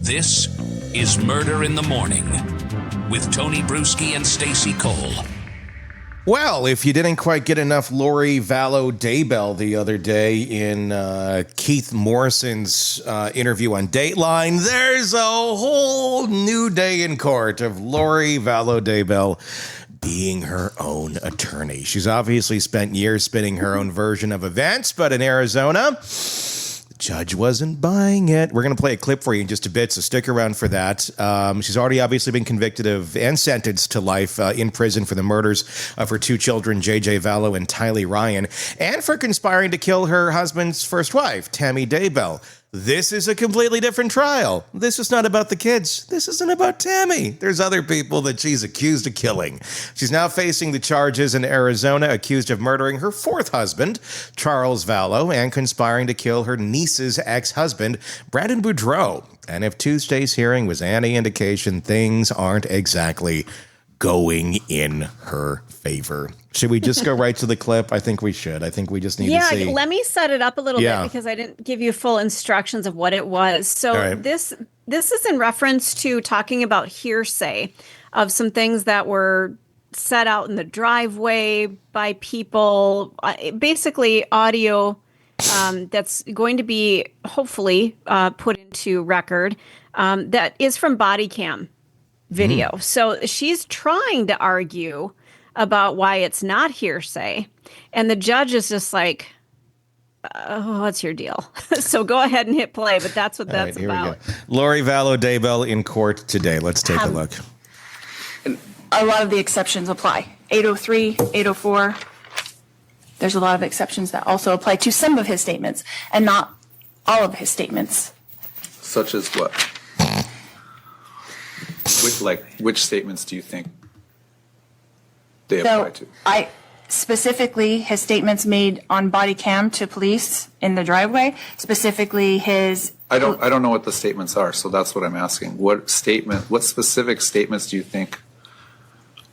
This is Murder in the Morning with Tony Bruschi and Stacey Cole. Well, if you didn't quite get enough Lori Vallow Daybell the other day in Keith Morrison's interview on Dateline, there's a whole new day in court of Lori Vallow Daybell being her own attorney. She's obviously spent years spinning her own version of events, but in Arizona, the judge wasn't buying it. We're going to play a clip for you in just a bit, so stick around for that. She's already obviously been convicted of and sentenced to life in prison for the murders of her two children, J.J. Vallow and Tylee Ryan, and for conspiring to kill her husband's first wife, Tammy Daybell. This is a completely different trial. This is not about the kids. This isn't about Tammy. There's other people that she's accused of killing. She's now facing the charges in Arizona, accused of murdering her fourth husband, Charles Vallow, and conspiring to kill her niece's ex-husband, Brandon Boudreaux. And if Tuesday's hearing was any indication, things aren't exactly going in her favor. Should we just go right to the clip? I think we should. I think we just need to see. Yeah, let me set it up a little bit because I didn't give you full instructions of what it was. So this is in reference to talking about hearsay of some things that were set out in the driveway by people, basically audio that's going to be hopefully put into record that is from body cam video. So she's trying to argue about why it's not hearsay. And the judge is just like, oh, what's your deal? So go ahead and hit play, but that's what that's about. Lori Vallow Daybell in court today. Let's take a look. A lot of the exceptions apply. 803, 804. There's a lot of exceptions that also apply to some of his statements and not all of his statements. Such as what? Which statements do you think they apply to? Specifically his statements made on body cam to police in the driveway, specifically his... I don't know what the statements are, so that's what I'm asking. What specific statements do you think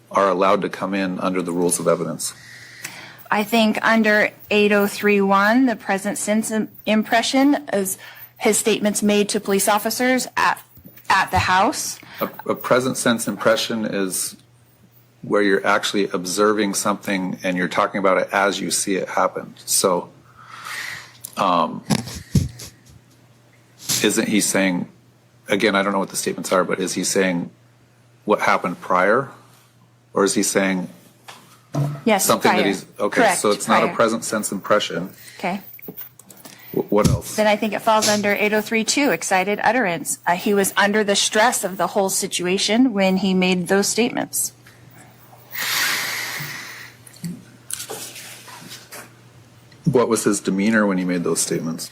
are allowed to come in under the rules of evidence? I think under 8031, the present sense impression is his statements made to police officers at the house. A present sense impression is where you're actually observing something and you're talking about it as you see it happen. So isn't he saying, again, I don't know what the statements are, but is he saying what happened prior? Or is he saying something prior. that he's... Okay, correct, so it's prior. not a present sense impression. Okay. What else? Then I think it falls under 8032, excited utterance. He was under the stress of the whole situation when he made those statements. What was his demeanor when he made those statements?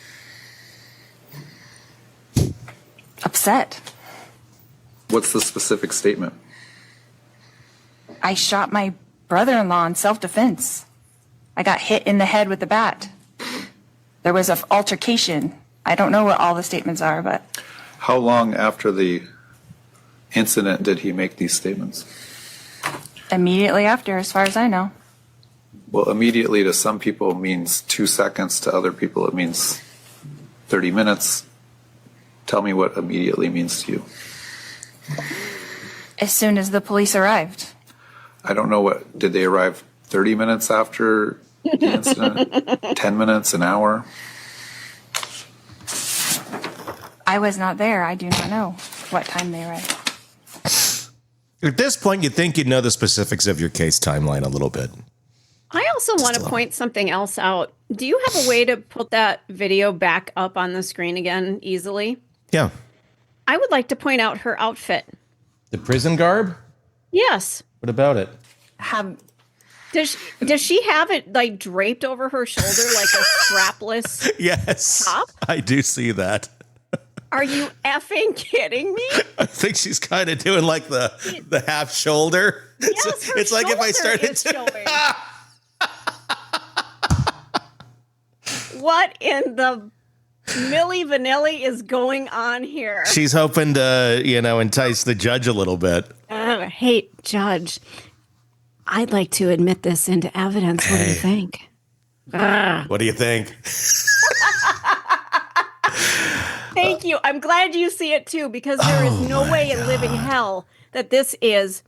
Upset. What's the specific statement? I shot my brother-in-law in self-defense. I got hit in the head with a bat. There was an altercation. I don't know what all the statements are, but... How long after the incident did he make these statements? Immediately after, as far as I know. Well, immediately to some people means 2 seconds. To other people it means 30 minutes. Tell me what immediately means to you. As soon as the police arrived. I don't know what... Did they arrive 30 minutes after the incident? 10 minutes, an hour? I was not there. I do not know what time they arrived. At this point, you'd think you'd know the specifics of your case timeline a little bit. I also want to point something else out. Do you have a way to put that video back up on the screen again easily? Yeah. I would like to point out her outfit. The prison garb? Yes. What about it? Does she have it like draped over her shoulder like a strapless Yes, top? I do see that. Are you effing kidding me? I think she's kind of doing like the half shoulder. Yes, it's like if I started to... What in the Milli Vanilli is going on here? She's hoping to, entice the judge a little bit. Hey, Judge, I'd like to admit this into evidence. What do you think? What do you think? Thank you. I'm glad you see it too, because there is no way in living hell that this is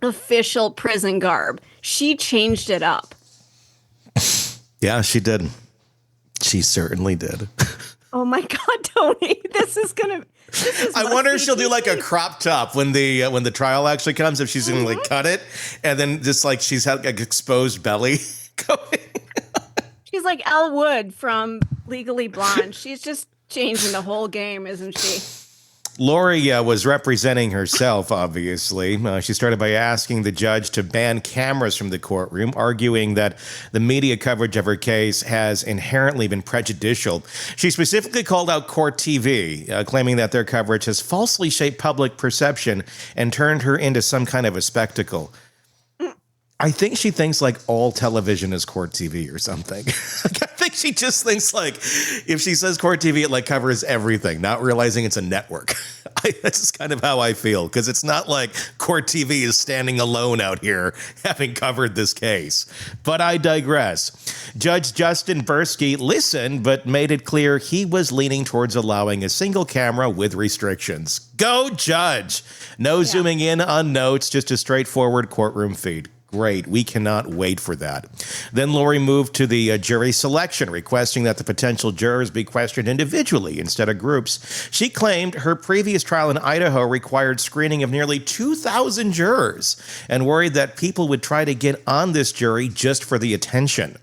official prison garb. She changed it up. Yeah, she did. She certainly did. Oh my God, Tony. I wonder if she'll do like a crop top when the trial actually comes, if she's going to like cut it and then just like she's had like exposed belly going. She's like Elle Wood from Legally Blonde. She's just changing the whole game, isn't she? Lori was representing herself, obviously. She started by asking the judge to ban cameras from the courtroom, arguing that the media coverage of her case has inherently been prejudicial. She specifically called out Court TV, claiming that their coverage has falsely shaped public perception and turned her into some kind of a spectacle. I think she thinks like all television is Court TV or something. I think she just thinks like if she says Court TV, it like covers everything, not realizing it's a network. That's just kind of how I feel, because it's not like Court TV is standing alone out here having covered this case. But I digress. Judge Justin Beresky listened, but made it clear he was leaning towards allowing a single camera with restrictions. Go, Judge! No zooming in on notes, just a straightforward courtroom feed. Great. We cannot wait for that. Then Lori moved to the jury selection, requesting that the potential jurors be questioned individually instead of groups. She claimed her previous trial in Idaho required screening of nearly 2,000 jurors and worried that people would try to get on this jury just for the attention.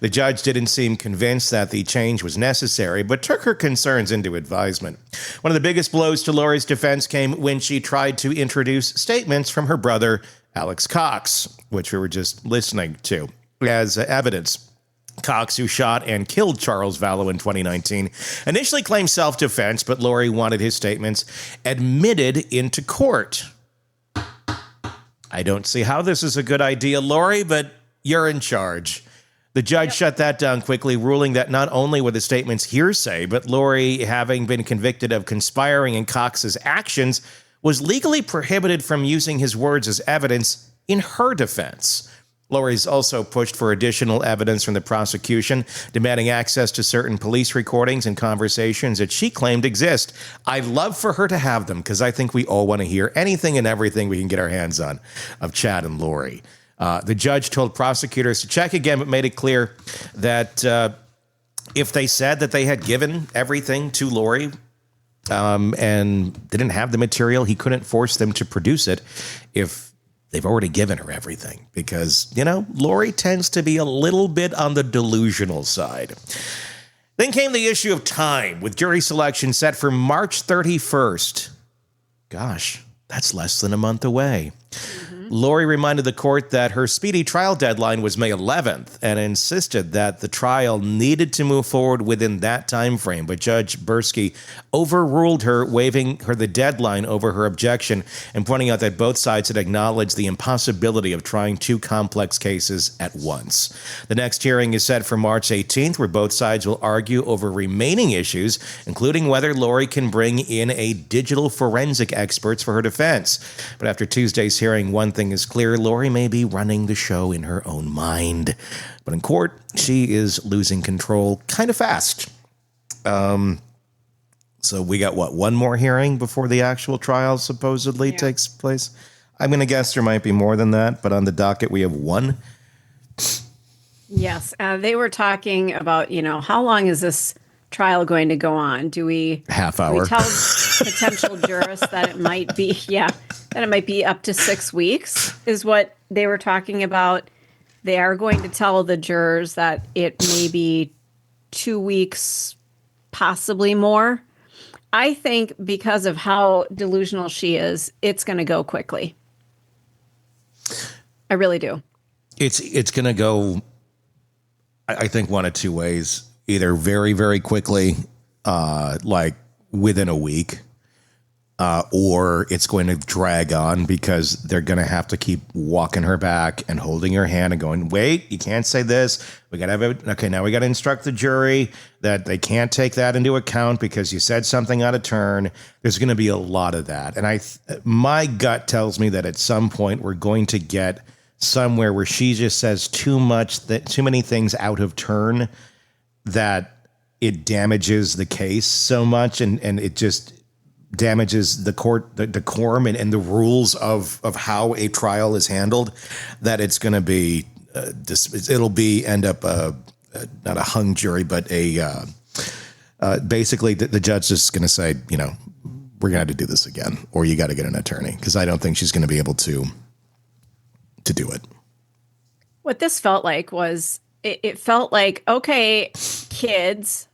The judge didn't seem convinced that the change was necessary, but took her concerns into advisement. One of the biggest blows to Lori's defense came when she tried to introduce statements from her brother, Alex Cox, which we were just listening to, as evidence. Cox, who shot and killed Charles Vallow in 2019, initially claimed self-defense, but Lori wanted his statements admitted into court. I don't see how this is a good idea, Lori, but you're in charge. The judge shut that down quickly, ruling that not only were the statements hearsay, but Lori, having been convicted of conspiring in Cox's actions, was legally prohibited from using his words as evidence in her defense. Lori's also pushed for additional evidence from the prosecution, demanding access to certain police recordings and conversations that she claimed exist. I'd love for her to have them, because I think we all want to hear anything and everything we can get our hands on of Chad and Lori. The judge told prosecutors to check again, but made it clear that if they said that they had given everything to Lori, and didn't have the material, he couldn't force them to produce it if they've already given her everything. Because, Lori tends to be a little bit on the delusional side. Then came the issue of time, with jury selection set for March 31st. Gosh, that's less than a month away. Lori reminded the court that her speedy trial deadline was May 11th and insisted that the trial needed to move forward within that time frame. But Judge Beresky overruled her, waiving her the deadline over her objection and pointing out that both sides had acknowledged the impossibility of trying two complex cases at once. The next hearing is set for March 18th, where both sides will argue over remaining issues, including whether Lori can bring in a digital forensic experts for her defense. But after Tuesday's hearing, one thing is clear: Lori may be running the show in her own mind, but in court, she is losing control kind of fast. So we got, one more hearing before the actual trial supposedly takes place? I'm going to guess there might be more than that, but on the docket, we have one. Yes. They were talking about, how long is this trial going to go on? Do we half hour? Do we tell potential jurists that it might be, that it might be up to 6 weeks is what they were talking about. They are going to tell the jurors that it may be 2 weeks, possibly more. I think because of how delusional she is, it's going to go quickly. I really do. It's going to go, I think, one of two ways. Either very, very quickly, like within a week, or it's going to drag on because they're going to have to keep walking her back and holding her hand and going, wait, you can't say this. We got to have it. Okay, now we got to instruct the jury that they can't take that into account because you said something out of turn. There's going to be a lot of that. And my gut tells me that at some point we're going to get somewhere where she just says too many things out of turn that it damages the case so much, and it just damages the court, the decorum and the rules of how a trial is handled, that it's going to be end up not a hung jury, but basically the judge is going to say, we're going to have to do this again, or you got to get an attorney, because I don't think she's going to be able to do it. What this felt like was, it felt like, okay, kids,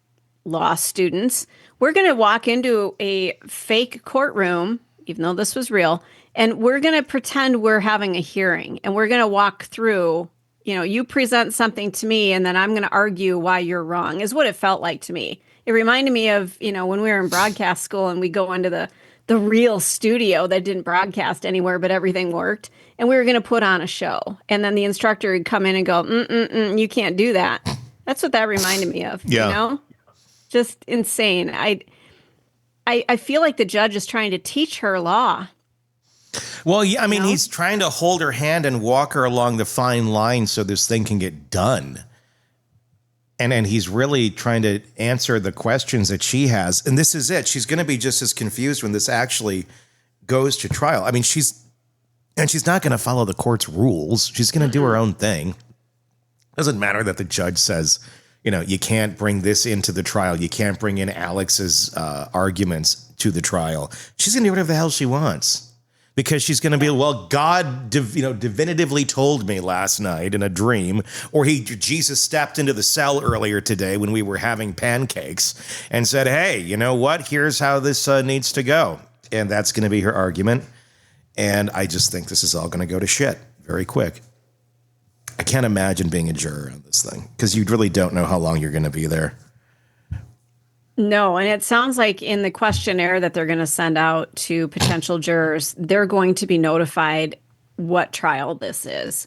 law students, we're going to walk into a fake courtroom, even though this was real, and we're going to pretend we're having a hearing, and we're going to walk through, you present something to me, and then I'm going to argue why you're wrong, is what it felt like to me. It reminded me of, when we were in broadcast school and we go into the real studio that didn't broadcast anywhere, but everything worked, and we were going to put on a show. And then the instructor would come in and go, you can't do that. That's what that reminded me of, Just insane. I feel like the judge is trying to teach her law. Well, yeah, I mean, he's trying to hold her hand and walk her along the fine line so this thing can get done. And he's really trying to answer the questions that she has. And this is it. She's going to be just as confused when this actually goes to trial. I mean, she's not going to follow the court's rules. She's going to do her own thing. Doesn't matter that the judge says, you can't bring this into the trial. You can't bring in Alex's arguments to the trial. She's going to do whatever the hell she wants. Because she's going to be, well, God, definitively told me last night in a dream, or Jesus stepped into the cell earlier today when we were having pancakes and said, hey, you know what? Here's how this needs to go. And that's going to be her argument. And I just think this is all going to go to shit very quick. I can't imagine being a juror on this thing, because you really don't know how long you're going to be there. No, and it sounds like in the questionnaire that they're going to send out to potential jurors, they're going to be notified what trial this is.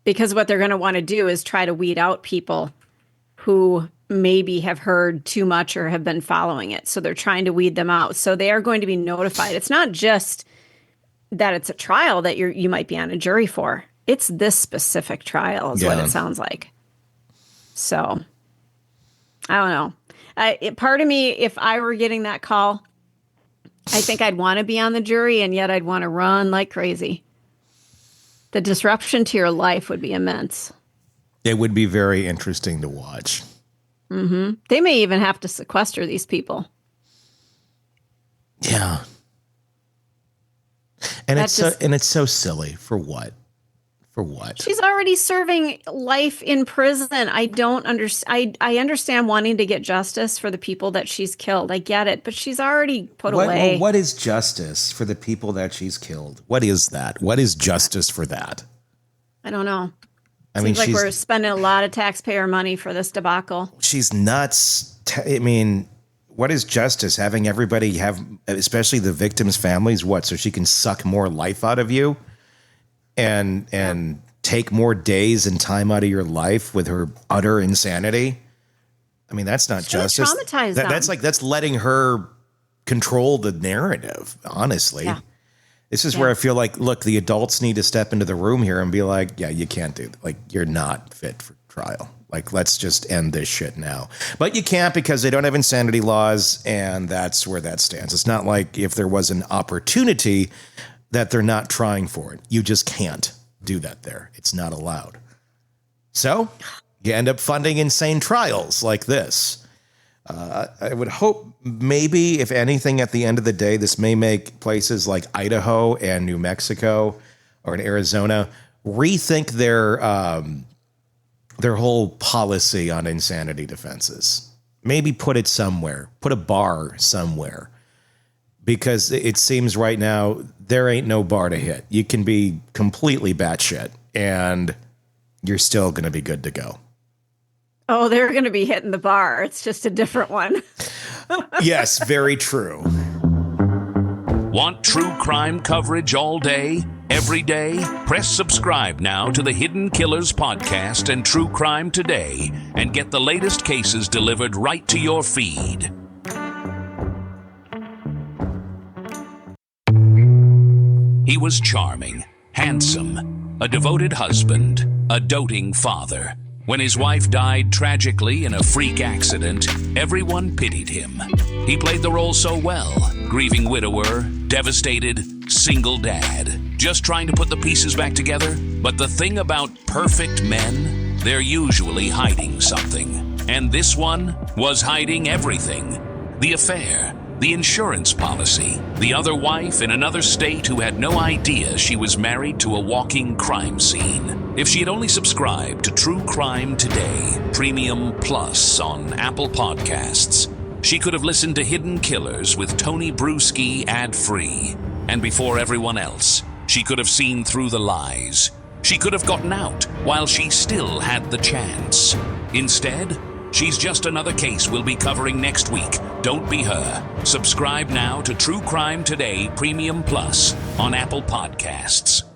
Because what they're going to want to do is try to weed out people who maybe have heard too much or have been following it. So they're trying to weed them out. So they are going to be notified. It's not just that it's a trial that you might be on a jury for. It's this specific trial is what it sounds like. So I don't know. Part of me, if I were getting that call, I think I'd want to be on the jury, and yet I'd want to run like crazy. The disruption to your life would be immense. It would be very interesting to watch. Mm-hmm. They may even have to sequester these people. Yeah. And it's so silly. For what? For what? She's already serving life in prison. I don't understand. I understand wanting to get justice for the people that she's killed. I get it, but she's already put away. Well, what is justice for the people that she's killed? What is that? What is justice for that? I don't know. Seems like we're spending a lot of taxpayer money for this debacle. She's nuts. I mean, what is justice? Having everybody have, especially the victims' families, what? So she can suck more life out of you? And take more days and time out of your life with her utter insanity. I mean, that's not justice. Traumatize them. That's letting her control the narrative, honestly. Yeah. This is where I feel like, look, the adults need to step into the room here and be like, yeah, you can't do that. Like, you're not fit for trial. Like, let's just end this shit now. But you can't, because they don't have insanity laws, and that's where that stands. It's not like if there was an opportunity that they're not trying for it. You just can't do that there. It's not allowed. So you end up funding insane trials like this. I would hope maybe, if anything, at the end of the day, this may make places like Idaho and New Mexico or in Arizona rethink their whole policy on insanity defenses. Maybe put it somewhere, put a bar somewhere. Because it seems right now there ain't no bar to hit. You can be completely batshit and you're still going to be good to go. Oh, they're going to be hitting the bar. It's just a different one. Yes, very true. Want true crime coverage all day, every day? Press subscribe now to the Hidden Killers podcast and True Crime Today and get the latest cases delivered right to your feed. He was charming, handsome, a devoted husband, a doting father. When his wife died tragically in a freak accident, everyone pitied him. He played the role so well, grieving widower, devastated, single dad, just trying to put the pieces back together. But the thing about perfect men, they're usually hiding something. And this one was hiding everything. The affair, the insurance policy, the other wife in another state who had no idea she was married to a walking crime scene. If she had only subscribed to True Crime Today, Premium Plus on Apple Podcasts, she could have listened to Hidden Killers with Tony Bruschi ad-free. And before everyone else, she could have seen through the lies. She could have gotten out while she still had the chance. Instead, she's just another case we'll be covering next week. Don't be her. Subscribe now to True Crime Today Premium Plus on Apple Podcasts.